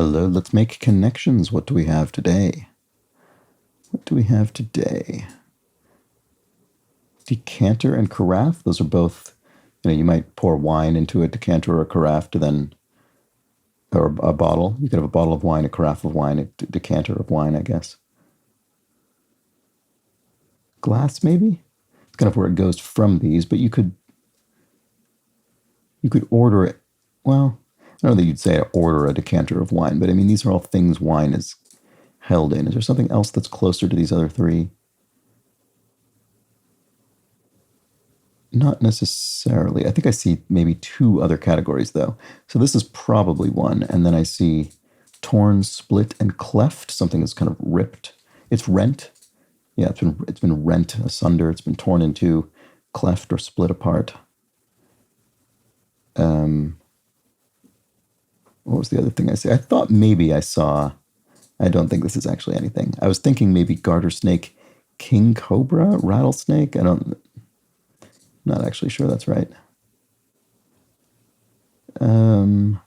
Hello, let's make connections. What do we have today? What do we have today? Decanter and carafe. Those are both, you might pour wine into a decanter or a carafe to then, or a bottle. You could have a bottle of wine, a carafe of wine, a decanter of wine, I guess. Glass, maybe? It's kind of where it goes from these, but you could order it. Well, I don't know that you'd say order a decanter of wine, but I mean, these are all things wine is held in. Is there something else that's closer to these other three? Not necessarily. I think I see maybe two other categories, though. So this is probably one. And then I see torn, split, and cleft. Something that's kind of ripped. It's rent. Yeah, it's been rent asunder. It's been torn in two, cleft or split apart. What was the other thing I see? I thought maybe I saw, I don't think this is actually anything. I was thinking maybe garter snake, king cobra, rattlesnake. Not actually sure that's right. Oh,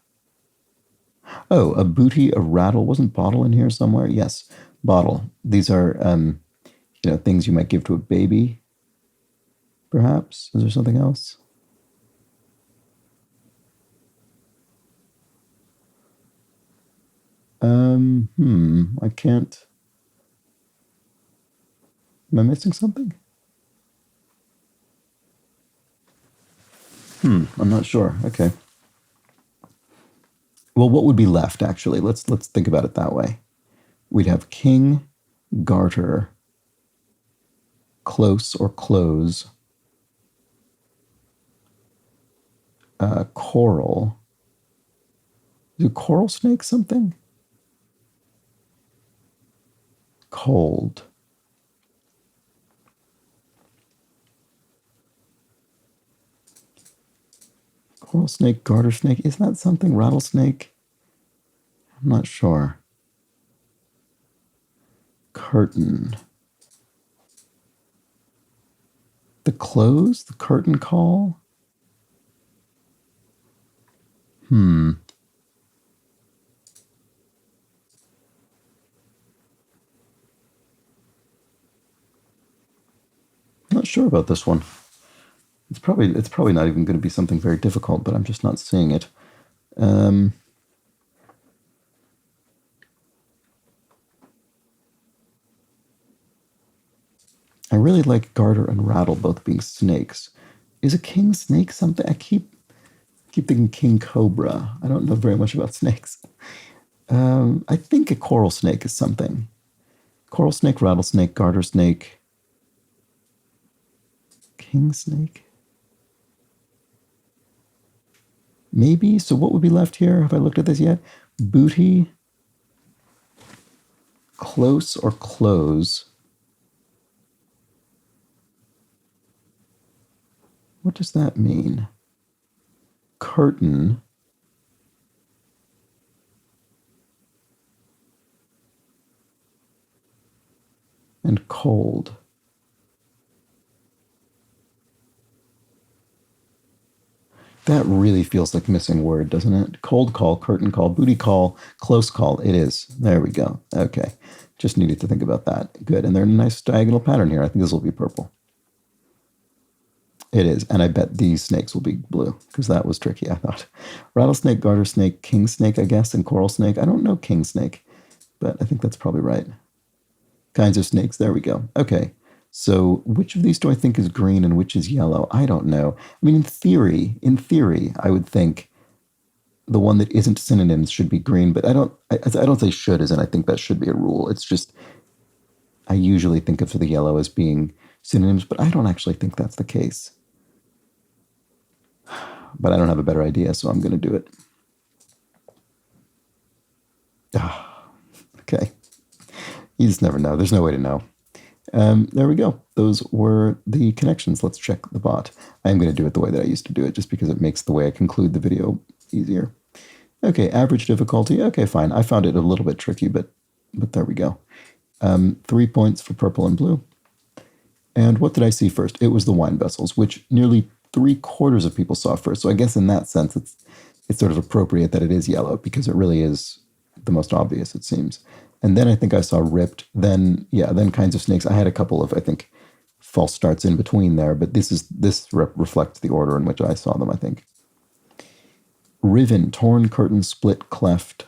a booty, a rattle. Wasn't bottle in here somewhere? Yes, bottle. These are, things you might give to a baby, perhaps. Is there something else? I can't. Am I missing something? I'm not sure. Okay. Well, what would be left, actually? Let's think about it that way. We'd have king, garter, close or close, coral. Do coral snakes something? Cold. Coral snake, garter snake. Isn't that something? Rattlesnake? I'm not sure. Curtain. The close? The curtain call? Not sure about this one. It's probably not even going to be something very difficult, but I'm just not seeing it. I really like garter and rattle both being snakes. Is a king snake something? I keep thinking king cobra. I don't know very much about snakes. I think a coral snake is something. Coral snake, rattlesnake, garter snake, king snake. Maybe. So what would be left here? Have I looked at this yet? Booty, close or close. What does that mean? Curtain. And cold. That really feels like missing word, doesn't it? Cold call, curtain call, booty call, close call. It is. There we go. Okay. Just needed to think about that. Good. And they're in a nice diagonal pattern here. I think this will be purple. It is. And I bet these snakes will be blue because that was tricky, I thought. Rattlesnake, garter snake, king snake, I guess, and coral snake. I don't know king snake, but I think that's probably right. Kinds of snakes. There we go. Okay. So which of these do I think is green and which is yellow? I don't know. I mean, in theory, I would think the one that isn't synonyms should be green, but I don't say should as in I think that should be a rule. It's just, I usually think of the yellow as being synonyms, but I don't actually think that's the case. But I don't have a better idea, so I'm going to do it. Okay. You just never know. There's no way to know. There we go. Those were the connections. Let's check the bot. I'm going to do it the way that I used to do it, just because it makes the way I conclude the video easier. Okay, average difficulty. Okay, fine. I found it a little bit tricky, but there we go. 3 points for purple and blue. And what did I see first? It was the wine vessels, which nearly 3/4 of people saw first. So I guess in that sense, it's sort of appropriate that it is yellow because it really is the most obvious, it seems. And then I think I saw ripped. Then then kinds of snakes. I had a couple of, I think, false starts in between there, but this reflects the order in which I saw them, I think. Riven, torn, curtain, split, cleft.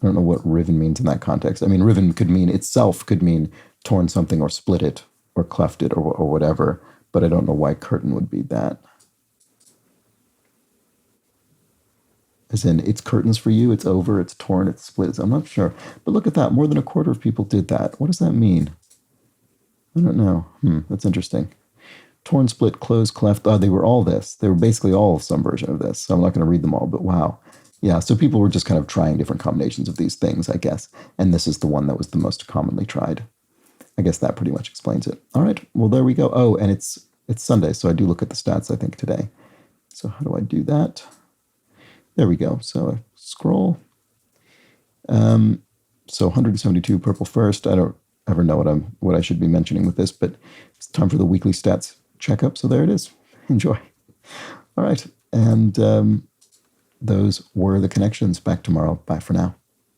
I don't know what riven means in that context. I mean, riven could mean itself, could mean torn something or split it or cleft it or whatever, but I don't know why curtain would be that. As in, it's curtains for you, it's over, it's torn, it's split. I'm not sure. But look at that. More than a quarter of people did that. What does that mean? I don't know. That's interesting. Torn, split, closed, cleft. Oh, they were all this. They were basically all some version of this. So I'm not going to read them all, but wow. Yeah, so people were just kind of trying different combinations of these things, I guess. And this is the one that was the most commonly tried. I guess that pretty much explains it. All right, well, there we go. Oh, and it's Sunday, so I do look at the stats, I think, today. So how do I do that? There we go. So I scroll. So 172 purple first. I don't ever know what I should be mentioning with this, but it's time for the weekly stats checkup. So there it is. Enjoy. All right. And those were the connections. Back tomorrow. Bye for now.